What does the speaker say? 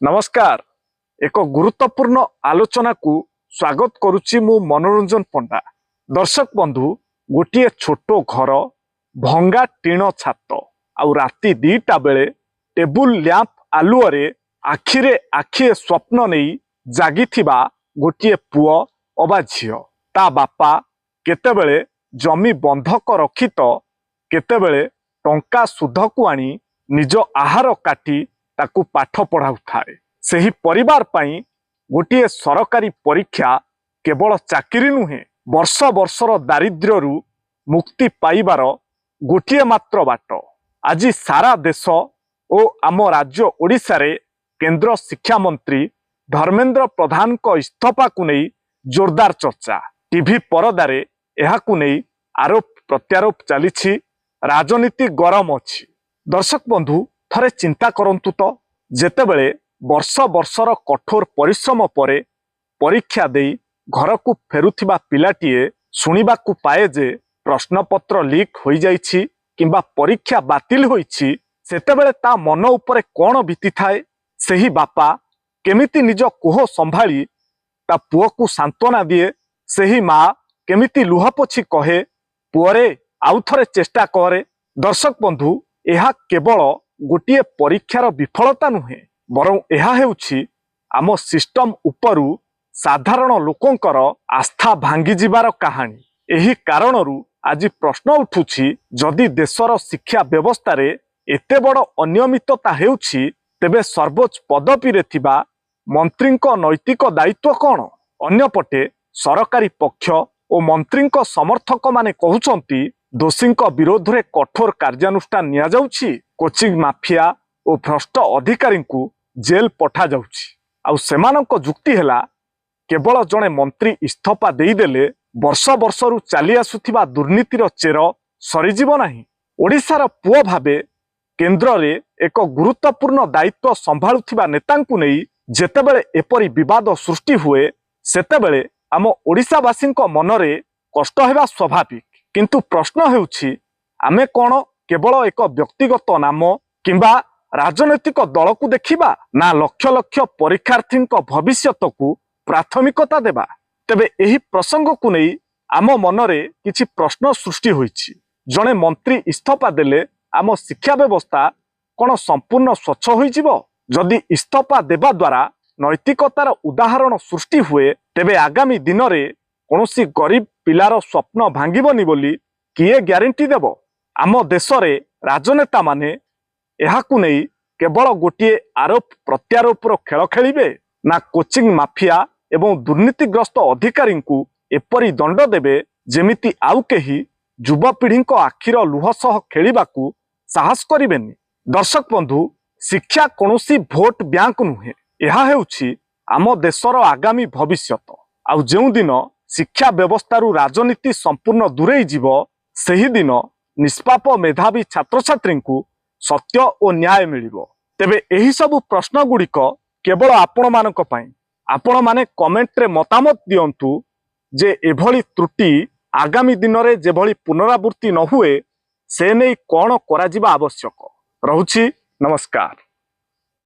नमस्कार। एक गुरुत्वपूर्ण आलोचना को स्वागत करुच्ची मु मनोरंजन पंडा। दर्शक बंधु, गोटे छोट घर, भंगा टीण छात आउ राति 2टा बेले टेबुल लैंप आलुअरे आखिरे आखिए स्वप्न नहीं जागिथिबा गोटे पुओ अबा झियो। ता बापा केतेबेले जमी बंधक रखी तो केतेबेले टंका सुध को आनी निज आहार काटी ताकू पाठ पढ़ाऊ थाए। सही परिवार पाई गोटे सरकारी परीक्षा केवल चाकरी नुहे, वर्ष वर्षर दारिद्र्यरू मुक्ति पाइबार गोटे मात्र बाट। आज सारा देश ओ आम राज्य ओडिशा रे केंद्र शिक्षा मंत्री धर्मेंद्र प्रधान को इस्तीफा को नहीं जोरदार चर्चा। टीवी परदारे एहाकु नहीं आरोप प्रत्यारोप चली, राजनीति गरम अछि। दर्शक बंधु, थरे चिंता करंतु तो जेतेबेले वर्ष वर्षर कठोर परिश्रम परे परीक्षा देई घर को फेरुथिबा पिलाटीए सुनिबाकु पाए जे प्रश्नपत्र लीक होई जाइछि किंबा परीक्षा बातिल होइछि, सेतेबेले ता मन उपरे कोन बीती थाए। सेही बापा केमिति निज कोह संभाली ता पुओ को सांत्वना दिए, सेही माँ केमिति लुह पोछि कहे पुओरे आउ थरे चेष्टा करे। दर्शक बंधु, एहा केवल गोटे परीक्षार विफलता नुहे, बरं एहा हेउछि आम सिस्टम उपरु साधारण लोकंकर आस्था भांगी जिबार कहानी। एही कारणरू आज प्रश्न उठुछि, जदि देशर शिक्षा व्यवस्था रे एते बड़ अनियमितता हेउछि, तेबे सर्वोच्च पदवी रे थिबा मंत्रीक नैतिक दायित्व कौन? अन्यपटे सरकारी पक्ष और मंत्रीक समर्थक माने कहउछंती दोषींक विरोध रे कठोर कार्यानुष्ठान निया जाउछि, कोचिंग माफिया और भ्रष्ट अधिकारी को जेल पठा जाउछि। आउ सेमानक जुक्ति हेला केवल जड़े मंत्री इस्तीफा देदेले वर्ष वर्षरू चली आसुथिबा दुर्नीतिर चेर सरीजीव नाही। ओडिशार पुओ भावे केंद्र रे एक गुरुत्वपूर्ण दायित्व संभाळुथिबा नेतांकु नै जेतेबेले एपरि विवाद सृष्टि हुए, सेतेबेले आम ओडिशावासींक मनरे कष्ट हेबा स्वाभाविक। किंतु प्रश्न हेउछि, आमे कोन केवल एक व्यक्तिगत नाम किंबा राजनैतिक दल को देखिबा, ना लक्ष लक्ष परीक्षार्थी भविष्यत को प्राथमिकता देबा? तेबे एही प्रसंग को नहीं आम मनरे किछि प्रश्न सृष्टि होइछि। जणे मंत्री इस्तीफा देले आम शिक्षा व्यवस्था कोन संपूर्ण स्वच्छ होइजिबो? जदि इस्तीफा देबा द्वारा नैतिकतार उदाहरण सृष्टि हुए, तेबे आगामी दिन रे कोनोसी गरीब पिलार स्वप्न भांगिबनी बोली किए ग्यारंटी देबो? आम देश रे राजनेता माने एहाकु नहीं केवल गोटे आरोप प्रत्यारोप खेल खेलिबे, ना कोचिंग माफिया एवं दुर्नीतिग्रस्त अधिकारी को एपरी दंड देबे जेमिति आउ केही युवपीढ़ी आखिर लुह सह खेलिबाकु साहस करिबेनी। दर्शक बंधु, शिक्षा कोनोसी भोट बैंक नुहे, एहा हेउछि आम देशर आगामी भविष्यत। आउ जेउ दिन शिक्षा व्यवस्थारू राजनीति संपूर्ण दूरेई जीवो, सेही दिन निष्पाप मेधावी छात्र छात्री को सत्य और न्याय मिलिबो। तेबे एही सबु प्रश्न गुड़िक केवल आपण मानक पई। आपण माने कमेंट रे मतामत दियंतु जे एभली त्रुटि आगामी दिन रे जेभली पुनरावृत्ति न हुए, से नै कोन करा जिबा आवश्यक। रहुछि, नमस्कार।